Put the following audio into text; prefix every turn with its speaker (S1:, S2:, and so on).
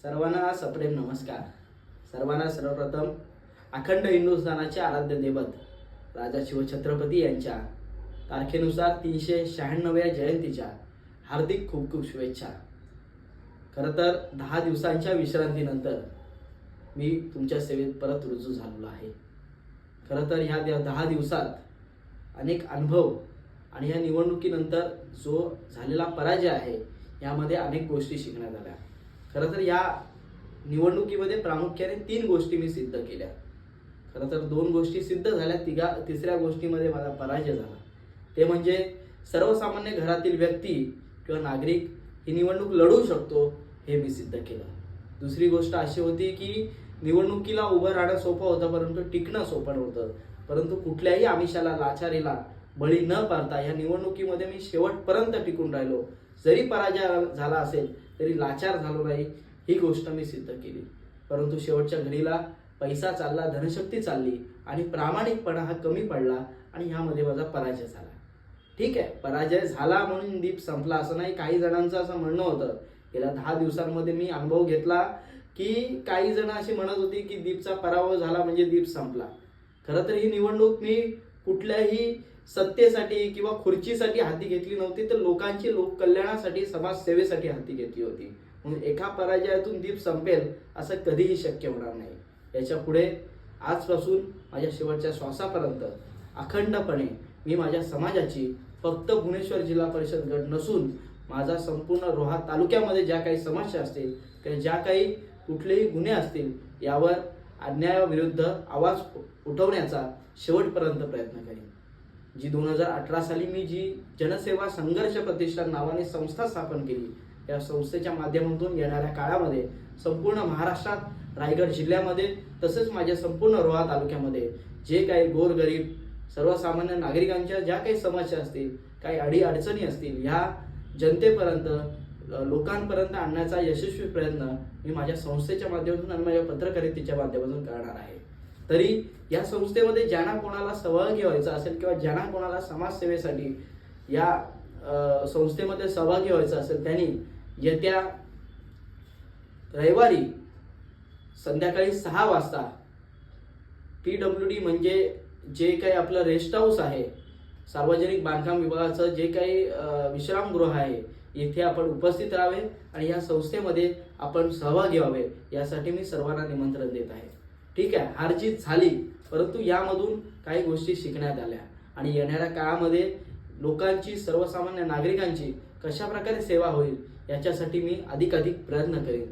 S1: सर्वांना सप्रेम नमस्कार. सर्वांना सर्वप्रथम अखंड हिंदुस्थानाचे आराध्य दैवत राजा शिवछत्रपती यांच्या तारखेनुसार 396व्या जयंतीच्या हार्दिक खूप खूप शुभेच्छा. खरं तर 10 दिवसांच्या विश्रांतीनंतर मी तुमच्या सेवेत परत रुजू झालेलो आहे. खरं तर ह्या 10 दिवसात अनेक अनुभव आणि या निवडणुकीनंतर जो झालेला पराजय आहे यामध्ये अनेक गोष्टी शिकण्यात आल्या. खरं तर या निवडणुकीमध्ये प्रामुख्याने 3 गोष्टी मी सिद्ध केल्या. खरं तर 2 गोष्टी सिद्ध झाल्या, तिसऱ्या गोष्टीमध्ये माझा पराजय झाला. ते म्हणजे सर्वसामान्य घरातील व्यक्ती किंवा नागरिक ही निवडणूक लढवू शकतो हे मी सिद्ध केलं. दुसरी गोष्ट अशी होती की निवडणुकीला उभं राहणं सोपं होतं, परंतु टिकणं सोपं नव्हतं. परंतु कुठल्याही आमिषाला, लाचारीला बळी न पडता या निवडणुकीमध्ये मी शेवटपर्यंत टिकून राहिलो. जरी पराजय झाला असेल तरी लाचार झालो नाही, ही गोष्ट मी सिद्ध केली. परंतु शेवटच्या घडीला पैसा चालला, धनशक्ती चालली आणि प्रामाणिकपणा हा कमी पडला आणि ह्यामध्ये माझा पराजय झाला. ठीक आहे, पराजय झाला म्हणून दीप संपला असं नाही. काही जणांचं असं म्हणणं होतं, गेल्या 10 दिवसांमध्ये मी अनुभव घेतला की काही जण अशी म्हणत होती की दीपचा पराभव झाला म्हणजे दीप संपला. खरं तर ही निवडणूक मी कुठल्याही सत्तेसाठी किंवा खुर्चीसाठी हाती घेतली नव्हती, तर लोकांची लोककल्याणासाठी, समाजसेवेसाठी हाती घेतली होती. म्हणून एका पराजयातून दीप संपेल असं कधीही शक्य होणार नाही. याच्या पुढे आजपासून माझ्या शेवटच्या श्वासापर्यंत अखंडपणे मी माझ्या समाजाची, फक्त भुवनेश्वर जिल्हा परिषद गट नसून माझा संपूर्ण रोहा तालुक्यामध्ये ज्या काही समस्या असतील किंवा ज्या काही कुठलेही गुन्हे असतील यावर अन्यायाविरुद्ध आवाज उठवण्याचा शेवटपर्यंत प्रयत्न करेन. जी 2018 साली मी जी जनसेवा संघर्ष प्रतिष्ठान नावाने संस्था स्थापन केली, या संस्थेच्या माध्यमातून येणाऱ्या काळामध्ये संपूर्ण महाराष्ट्रात, रायगड जिल्ह्यामध्ये तसेच माझ्या संपूर्ण रोहा तालुक्यामध्ये जे काही गोरगरीब सर्वसामान्य नागरिकांच्या ज्या काही समस्या असतील, काही अडीअडचणी असतील, ह्या जनतेपर्यंत, लोकांपर्यंत आणण्याचा यशस्वी प्रयत्न मी माझ्या संस्थेच्या माध्यमातून आणि माझ्या पत्रकारितेच्या माध्यमातून करणार आहे. तरी या संस्थेमध्ये ज्यांना कोणाला सहभागी व्हायचं असेल किंवा ज्यांना कोणाला समाजसेवेसाठी या संस्थेमध्ये सहभागी व्हायचं असेल त्यांनी येत्या रविवारी संध्याकाळी 6 वाजता PWD म्हणजे जे काही आपलं रेस्ट हाऊस आहे, सार्वजनिक बांधकाम विभागाचं जे काही विश्रामगृह आहे, येथे आपण उपस्थित राहावे आणि या संस्थेमध्ये आपण सहभागी व्हावे यासाठी मी सर्वांना निमंत्रण देत आहे. ठीक आहे, हारजीत झाली, परंतु यामधून काही गोष्टी शिकण्यात आल्या आणि येणाऱ्या काळामध्ये लोकांची, सर्वसामान्य नागरिकांची कशा प्रकारे सेवा होईल याच्यासाठी मी अधिकाधिक प्रयत्न करेन.